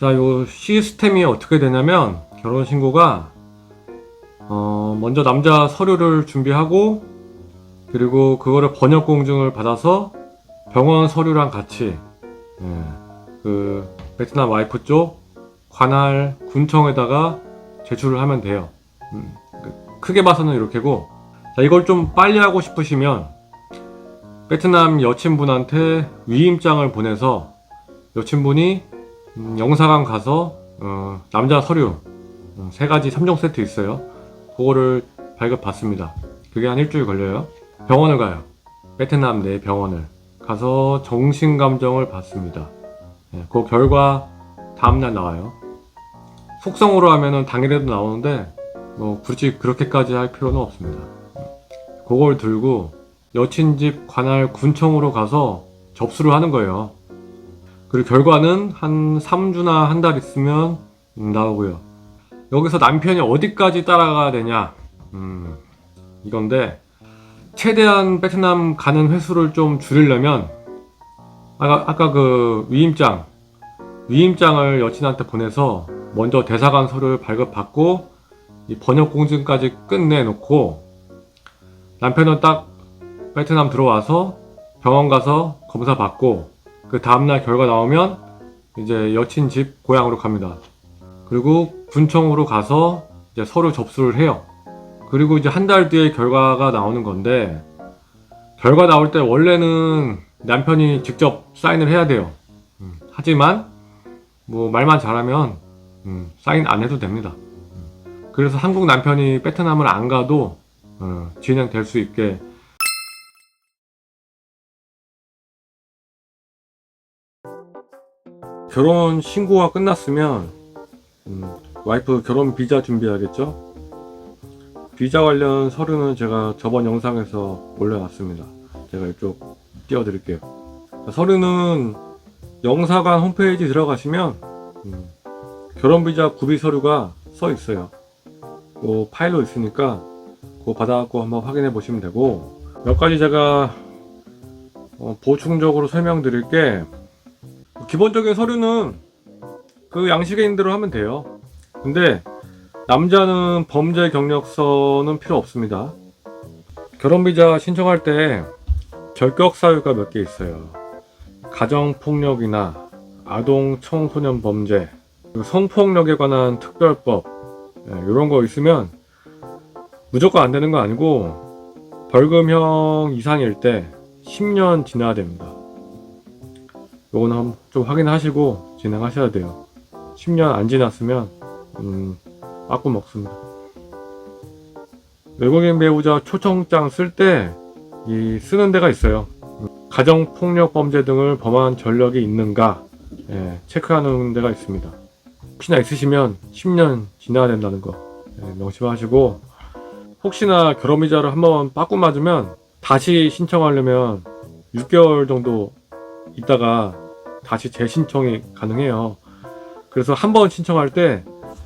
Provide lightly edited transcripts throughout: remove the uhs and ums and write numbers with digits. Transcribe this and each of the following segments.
자, 요 시스템이 어떻게 되냐면 결혼신고가 먼저 남자 서류를 준비하고 그리고 그거를 번역 공증을 받아서 병원 서류랑 같이 그 베트남 와이프 쪽 관할 군청에다가 제출을 하면 돼요. 크게 봐서는 이렇게고, 자, 이걸 좀 빨리 하고 싶으시면 베트남 여친분한테 위임장을 보내서 여친분이 영사관 가서 남자 서류 3가지 3종 세트 있어요. 그거를 발급 받습니다. 그게 한 일주일 걸려요. 병원을 가요. 베트남 내 병원을 가서 정신감정을 받습니다. 그 결과 다음날 나와요. 속성으로 하면은 당일에도 나오는데 뭐 굳이 그렇게까지 할 필요는 없습니다. 그걸 들고 여친 집 관할 군청으로 가서 접수를 하는 거예요. 그리고 결과는 한 3주나 한 달 있으면 나오고요. 여기서 남편이 어디까지 따라가야 되냐, 이건데, 최대한 베트남 가는 횟수를 좀 줄이려면 아까 그 위임장을 여친한테 보내서 먼저 대사관 서류를 발급받고 이 번역 공증까지 끝내놓고 남편은 딱 베트남 들어와서 병원 가서 검사 받고 그 다음날 결과 나오면 이제 여친 집 고향으로 갑니다. 그리고 군청으로 가서 이제 서류 접수를 해요. 그리고 이제 한 달 뒤에 결과가 나오는 건데, 결과 나올 때 원래는 남편이 직접 사인을 해야 돼요. 하지만 뭐 말만 잘하면 사인 안 해도 됩니다. 그래서 한국 남편이 베트남을 안 가도 진행될 수 있게. 결혼 신고가 끝났으면 와이프 결혼 비자 준비하겠죠? 비자 관련 서류는 제가 저번 영상에서 올려놨습니다. 제가 이쪽 띄워드릴게요. 서류는 영사관 홈페이지 들어가시면 결혼 비자 구비 서류가 써 있어요. 그 파일로 있으니까 그거 받아갖고 한번 확인해 보시면 되고, 몇 가지 제가 보충적으로 설명드릴 게, 기본적인 서류는 그 양식에 있는 대로 하면 돼요. 근데 남자는 범죄 경력서는 필요 없습니다. 결혼비자 신청할 때 결격 사유가 몇 개 있어요. 가정폭력이나 아동 청소년 범죄, 성폭력에 관한 특별법, 이런 거 있으면 무조건 안 되는 거 아니고 벌금형 이상일 때 10년 지나야 됩니다. 요거는 좀 확인하시고 진행하셔야 돼요. 10년 안 지났으면 빠꾸 먹습니다. 외국인 배우자 초청장 쓸 때 쓰는 데가 있어요. 가정폭력 범죄 등을 범한 전력이 있는가 체크하는 데가 있습니다. 혹시나 있으시면 10년 지나야 된다는 거 명심하시고, 혹시나 결혼비자를 한번 빠꾸 맞으면 다시 신청하려면 6개월 정도 있다가 다시 재신청이 가능해요. 그래서 한번 신청할 때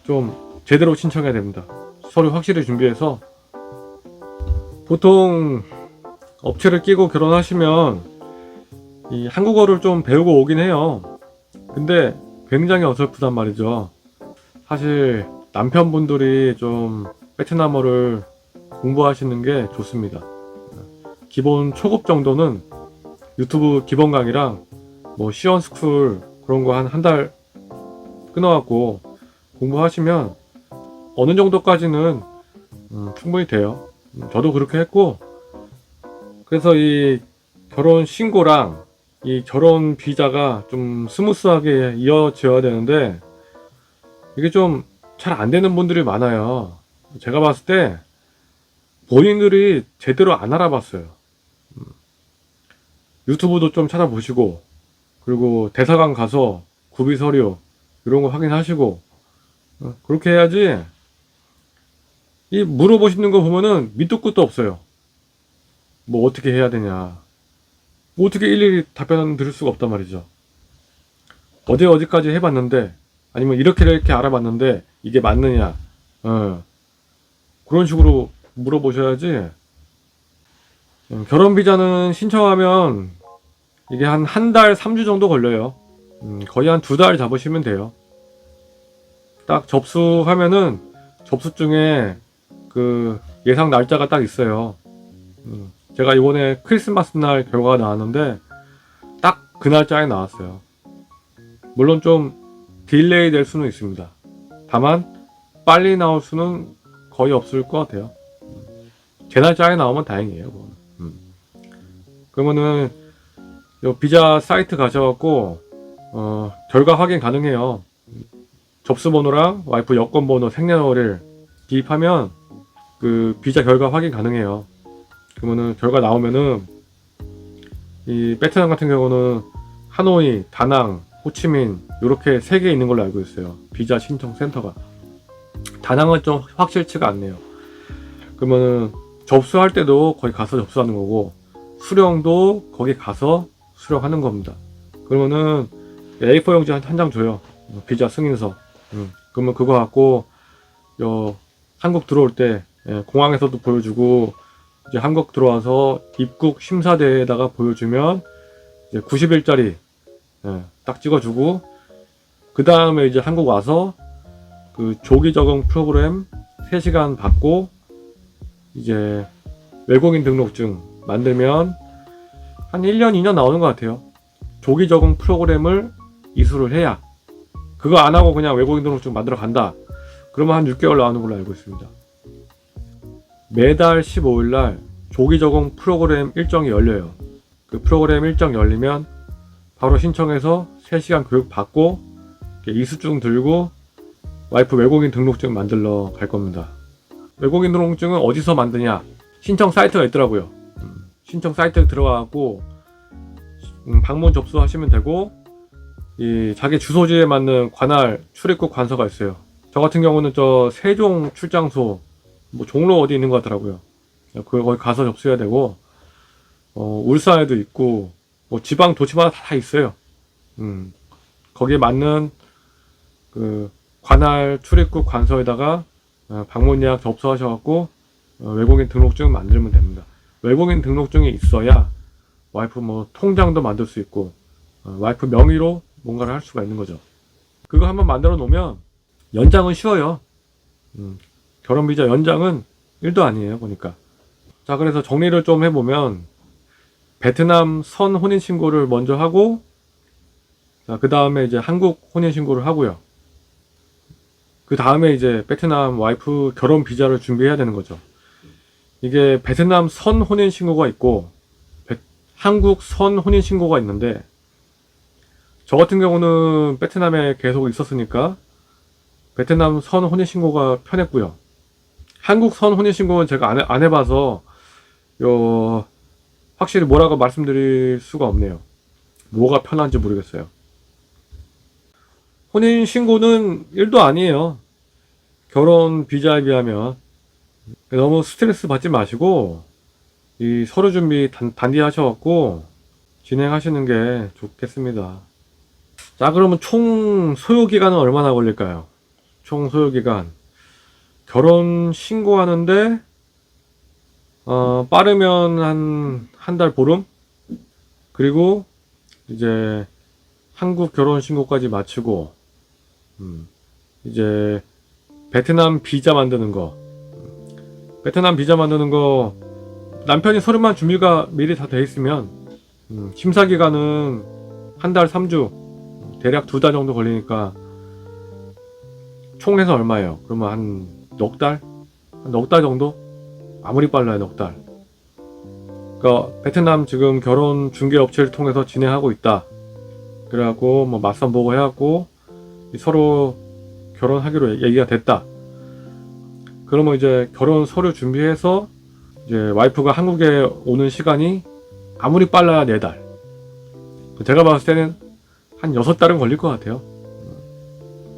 좀 제대로 신청해야 됩니다. 서류 확실히 준비해서. 보통 업체를 끼고 결혼하시면 이 한국어를 좀 배우고 오긴 해요. 근데 굉장히 어설프단 말이죠. 사실 남편분들이 좀 베트남어를 공부하시는 게 좋습니다. 기본 초급 정도는 유튜브 기본 강의랑 뭐 시원스쿨 그런 거 한 달 끊어갖고 공부하시면 어느 정도까지는 충분히 돼요. 저도 그렇게 했고, 그래서 이 결혼 신고랑 이 결혼 비자가 좀 스무스하게 이어져야 되는데 이게 좀 잘 안 되는 분들이 많아요. 제가 봤을 때 본인들이 제대로 안 알아봤어요. 유튜브도 좀 찾아보시고, 그리고 대사관 가서 구비 서류 이런 거 확인하시고, 그렇게 해야지. 이 물어보시는 거 보면은 밑도 끝도 없어요. 뭐 어떻게 해야 되냐, 뭐 어떻게 일일이 답변 드릴 수가 없단 말이죠. 어디까지 해봤는데, 아니면 이렇게 알아봤는데 이게 맞느냐, 그런 식으로 물어보셔야지. 결혼 비자는 신청하면 이게 한 달 3주 정도 걸려요. 거의 한 2달 잡으시면 돼요. 딱 접수하면은 접수증에 그 예상 날짜가 딱 있어요. 제가 이번에 크리스마스 날 결과가 나왔는데 딱 그 날짜에 나왔어요. 물론 좀 딜레이 될 수는 있습니다. 다만 빨리 나올 수는 거의 없을 것 같아요. 제 날짜에 나오면 다행이에요. 그러면은 요 비자 사이트 가셔갖고 결과 확인 가능해요. 접수번호랑 와이프 여권번호, 생년월일 기입하면 그 비자 결과 확인 가능해요. 그러면은 결과 나오면은 이 베트남 같은 경우는 하노이, 다낭, 호치민 요렇게 3개 있는 걸로 알고 있어요. 비자 신청 센터가. 다낭은 좀 확실치가 않네요. 그러면은 접수할 때도 거기 가서 접수하는 거고 수령도 거기 가서 수령하는 겁니다. 그러면은 A4 용지 한 장 줘요. 비자 승인서. 그러면 그거 갖고 한국 들어올 때 공항에서도 보여주고 이제 한국 들어와서 입국 심사대에다가 보여주면 이제 90일짜리 딱 찍어주고 그 다음에 이제 한국 와서 그 조기 적응 프로그램 3시간 받고 이제 외국인 등록증 만들면 한 1년, 2년 나오는 것 같아요. 조기 적응 프로그램을 이수를 해야. 그거 안 하고 그냥 외국인 등록증 만들어 간다. 그러면 한 6개월 나오는 걸로 알고 있습니다. 매달 15일날 조기 적응 프로그램 일정이 열려요. 그 프로그램 일정 열리면 바로 신청해서 3시간 교육 받고 이수증 들고 와이프 외국인 등록증 만들러 갈 겁니다. 외국인 등록증은 어디서 만드냐? 신청 사이트가 있더라고요. 신청 사이트에 들어가고 방문 접수하시면 되고 이 자기 주소지에 맞는 관할 출입국 관서가 있어요. 저 같은 경우는 저 세종 출장소 뭐 종로 어디 있는 것 같더라고요. 거기 가서 접수해야 되고 울산에도 있고 뭐 지방 도시마다 다 있어요. 거기에 맞는 그 관할 출입국 관서에다가 방문 예약 접수하셔갖고 외국인 등록증 만들면 됩니다. 외국인 등록증이 있어야 와이프 뭐 통장도 만들 수 있고 와이프 명의로 뭔가를 할 수가 있는 거죠. 그거 한번 만들어 놓으면 연장은 쉬워요. 결혼 비자 연장은 1도 아니에요, 보니까. 자, 그래서 정리를 좀 해보면 베트남 선 혼인 신고를 먼저 하고 자, 그 다음에 이제 한국 혼인 신고를 하고요. 그 다음에 이제 베트남 와이프 결혼 비자를 준비해야 되는 거죠. 이게 베트남 선 혼인 신고가 있고 한국 선 혼인 신고가 있는데 저 같은 경우는 베트남에 계속 있었으니까 베트남 선 혼인 신고가 편했고요. 한국 선 혼인 신고는 제가 안 해봐서 확실히 뭐라고 말씀드릴 수가 없네요. 뭐가 편한지 모르겠어요. 혼인 신고는 1도 아니에요. 결혼 비자에 비하면. 너무 스트레스 받지 마시고 이 서류 준비 단디 하셔갖고 진행하시는 게 좋겠습니다. 자, 그러면 총 소요 기간은 얼마나 걸릴까요? 총 소요 기간 결혼 신고하는데 빠르면 한 달 보름? 그리고 이제 한국 결혼 신고까지 마치고 이제 베트남 비자 만드는 거 남편이 서류만 준비가 미리 다 돼 있으면 심사 기간은 한 달 3주 대략 2달 정도 걸리니까 총 해서 얼마예요? 그러면 한 넉 달? 한 넉 달 정도? 아무리 빨라요, 넉 달. 그러니까 베트남 지금 결혼 중개 업체를 통해서 진행하고 있다. 그래갖고 뭐 맞선 보고 해갖고 서로 결혼하기로 얘기가 됐다. 그러면 이제 결혼 서류 준비해서 이제 와이프가 한국에 오는 시간이 아무리 빨라야 4달. 제가 봤을 때는 한 6달은 걸릴 것 같아요.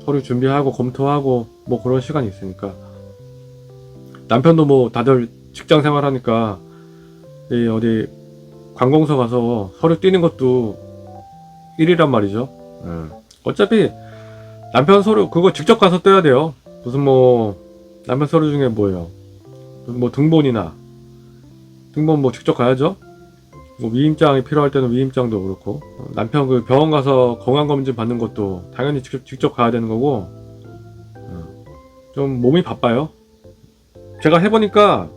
서류 준비하고 검토하고 뭐 그런 시간이 있으니까. 남편도 뭐 다들 직장 생활하니까 어디 관공서 가서 서류 띄는 것도 일이란 말이죠. 어차피 남편 서류 그거 직접 가서 떼야 돼요. 무슨 뭐 남편 서류 중에 뭐예요? 뭐 등본 뭐 직접 가야죠. 뭐 위임장이 필요할 때는 위임장도 그렇고 남편 그 병원 가서 건강검진 받는 것도 당연히 직접 가야 되는 거고 좀 몸이 바빠요. 제가 해보니까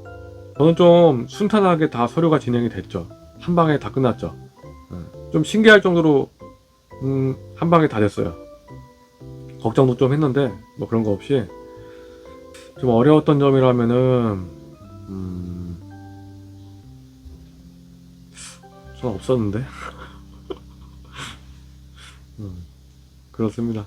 저는 좀 순탄하게 다 서류가 진행이 됐죠. 한 방에 다 끝났죠. 좀 신기할 정도로 한 방에 다 됐어요. 걱정도 좀 했는데 뭐 그런 거 없이 좀 어려웠던 점이라면은 전 없었는데 그렇습니다.